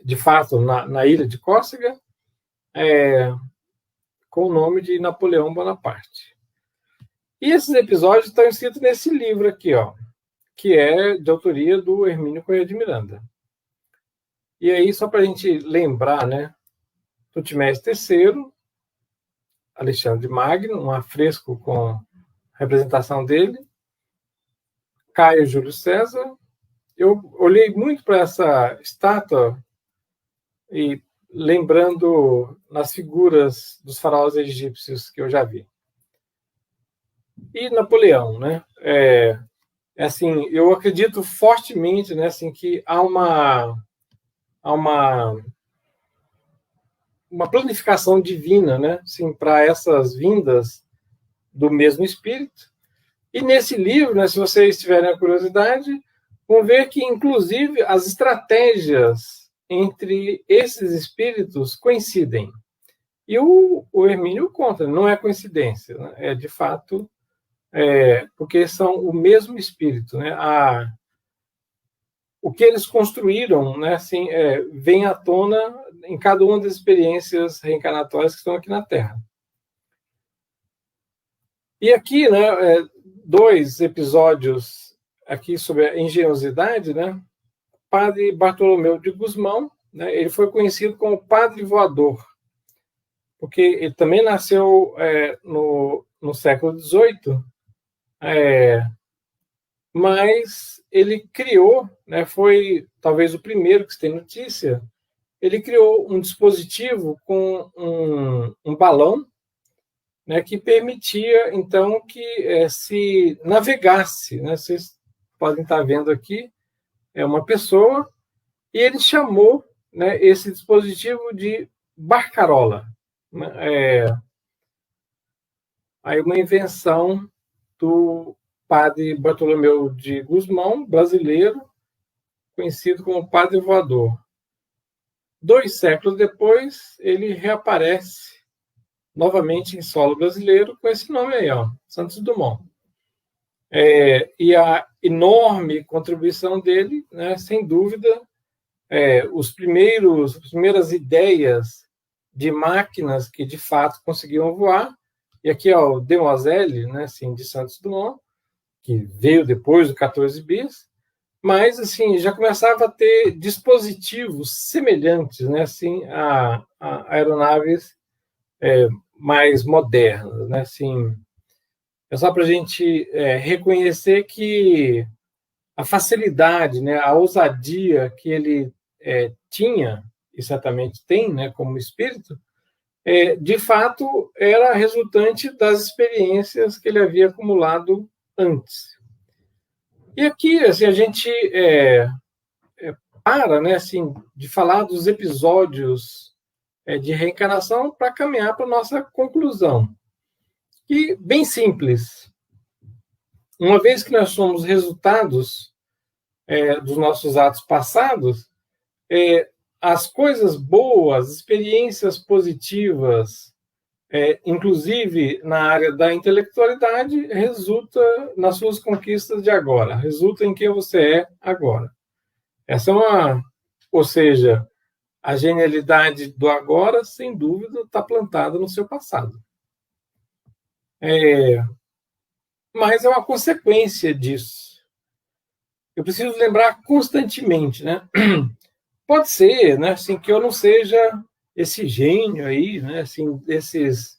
de fato na ilha de Córcega, com o nome de Napoleão Bonaparte. E esses episódios estão escritos nesse livro aqui, ó, que é de autoria do Hermínio Corrêa de Miranda. E aí, só para a gente lembrar, né, Tutmés III, Alexandre Magno, um afresco com a representação dele, Caio Júlio César. Eu olhei muito para essa estátua e lembrando nas figuras dos faraós egípcios que eu já vi. E Napoleão, né? Assim, eu acredito fortemente, né, assim, que há uma planificação divina, né, assim, para essas vindas do mesmo espírito. E nesse livro, né, se vocês tiverem a curiosidade, vão ver que, inclusive, as estratégias entre esses espíritos coincidem. E o Hermínio conta, não é coincidência, né? É de fato, porque são o mesmo espírito, né? O que eles construíram, né, assim, vem à tona em cada uma das experiências reencarnatórias que estão aqui na Terra. E aqui, né, 2 episódios aqui sobre a engenhosidade, né? Padre Bartolomeu de Gusmão, né, ele foi conhecido como Padre Voador, porque ele também nasceu no século XVIII, mas ele criou, né, foi talvez o primeiro que se tem notícia, ele criou um dispositivo com um balão, né, que permitia, então, que se navegasse, né? Vocês podem estar vendo aqui, uma pessoa, e ele chamou, né, esse dispositivo de barcarola. Aí uma invenção do Padre Bartolomeu de Gusmão, brasileiro, conhecido como Padre Voador. 2 séculos depois, ele reaparece novamente em solo brasileiro com esse nome aí, ó, Santos Dumont. E a enorme contribuição dele, né, sem dúvida, as primeiras ideias de máquinas que de fato conseguiam voar. E aqui, ó, o Demoiselle, né, assim, de Santos Dumont, que veio depois do 14 bis, mas assim já começava a ter dispositivos semelhantes, né, assim, a aeronaves mais modernas, né, assim. É só para a gente reconhecer que a facilidade, né, a ousadia que ele tinha, e certamente tem, né, como espírito, de fato era resultante das experiências que ele havia acumulado antes. E aqui, assim, a gente para, né, assim, de falar dos episódios de reencarnação para caminhar para a nossa conclusão. E bem simples. Uma vez que nós somos resultados dos nossos atos passados, as coisas boas, experiências positivas, inclusive na área da intelectualidade, resulta nas suas conquistas de agora, resulta em quem você é agora. Essa é ou seja, a genialidade do agora, sem dúvida, está plantada no seu passado. Mas é uma consequência disso. Eu preciso lembrar constantemente, né? Pode ser, né, assim, que eu não seja esse gênio aí, né, assim, desses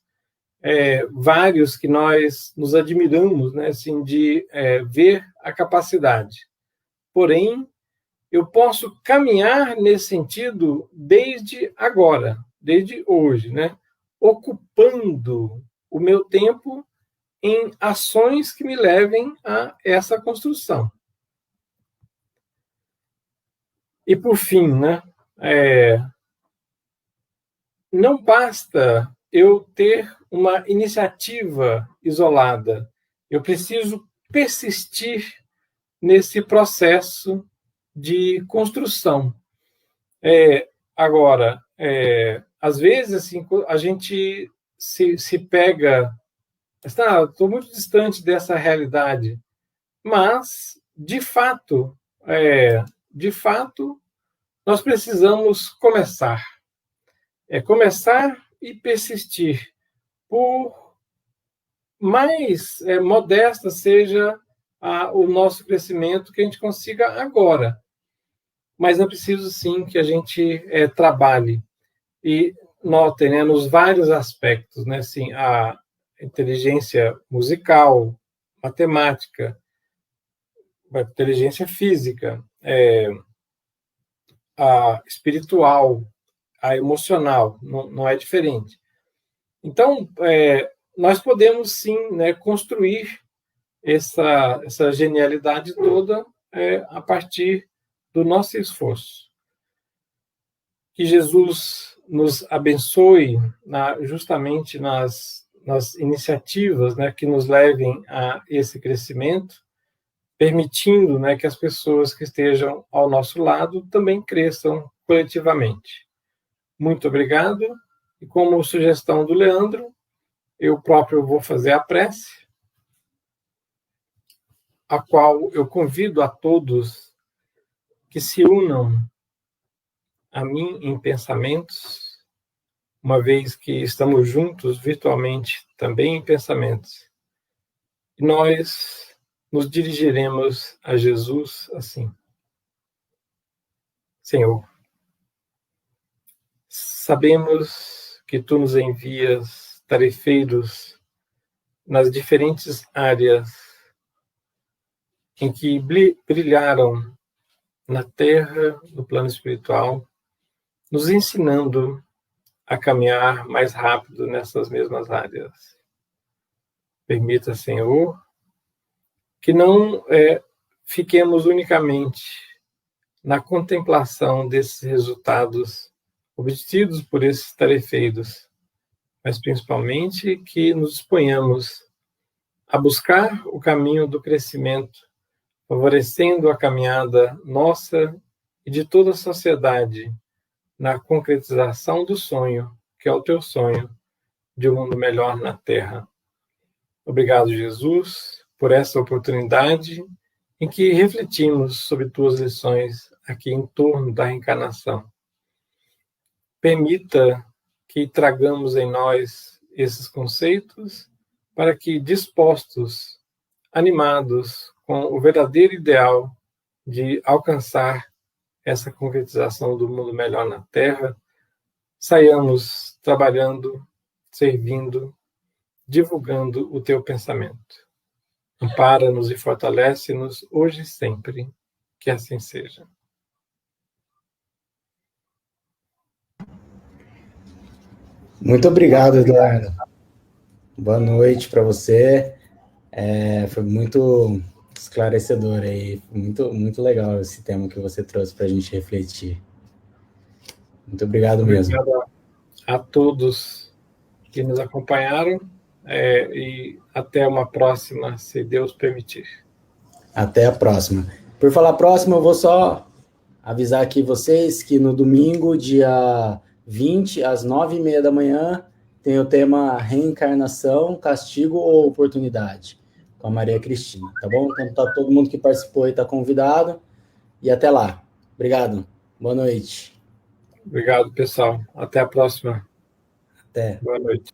vários que nós nos admiramos, né, assim, de ver a capacidade. Porém, eu posso caminhar nesse sentido desde agora, desde hoje, né, ocupando o meu tempo em ações que me levem a essa construção. E, por fim, né, não basta eu ter uma iniciativa isolada. Eu preciso persistir nesse processo de construção. Agora, às vezes, assim, a gente se pega... Estou muito distante dessa realidade, mas, de fato, nós precisamos começar. Começar e persistir, por mais modesta seja o nosso crescimento que a gente consiga agora. Mas é preciso, sim, que a gente trabalhe. E notem, né, nos vários aspectos, né, assim, a inteligência musical, matemática, a inteligência física, a espiritual, a emocional, não é diferente. Então, nós podemos, sim, né, construir essa genialidade toda a partir do nosso esforço. Que Jesus nos abençoe justamente nas iniciativas, né, que nos levem a esse crescimento, permitindo, né, que as pessoas que estejam ao nosso lado também cresçam coletivamente. Muito obrigado. E como sugestão do Leandro, eu próprio vou fazer a prece, a qual eu convido a todos que se unam a mim em pensamentos, uma vez que estamos juntos virtualmente também em pensamentos. E nós nos dirigiremos a Jesus assim. Senhor, sabemos que Tu nos envias tarefeiros nas diferentes áreas em que brilharam na Terra, no plano espiritual, nos ensinando a caminhar mais rápido nessas mesmas áreas. Permita, Senhor, que não fiquemos unicamente na contemplação desses resultados obtidos por esses tarefeiros, mas principalmente que nos disponhamos a buscar o caminho do crescimento, favorecendo a caminhada nossa e de toda a sociedade na concretização do sonho, que é o Teu sonho, de um mundo melhor na Terra. Obrigado, Jesus, por essa oportunidade em que refletimos sobre Tuas lições aqui em torno da reencarnação. Permita que tragamos em nós esses conceitos para que, dispostos, animados com o verdadeiro ideal de alcançar essa concretização do mundo melhor na Terra, saiamos trabalhando, servindo, divulgando o Teu pensamento. Ampara-nos e fortalece-nos hoje e sempre. Que assim seja. Muito obrigado, Eduardo. Boa noite para você. Foi muito esclarecedor aí. Muito, muito legal esse tema que você trouxe para a gente refletir. Muito obrigado mesmo. Obrigado a todos que nos acompanharam e até uma próxima, se Deus permitir. Até a próxima. Por falar próxima, eu vou só avisar aqui vocês que no domingo, dia 20, às 9h30 da manhã, tem o tema Reencarnação, Castigo ou Oportunidade, com a Maria Cristina, tá bom? Então, tá todo mundo que participou e está convidado. E até lá. Obrigado. Boa noite. Obrigado, pessoal. Até a próxima. Até. Boa noite.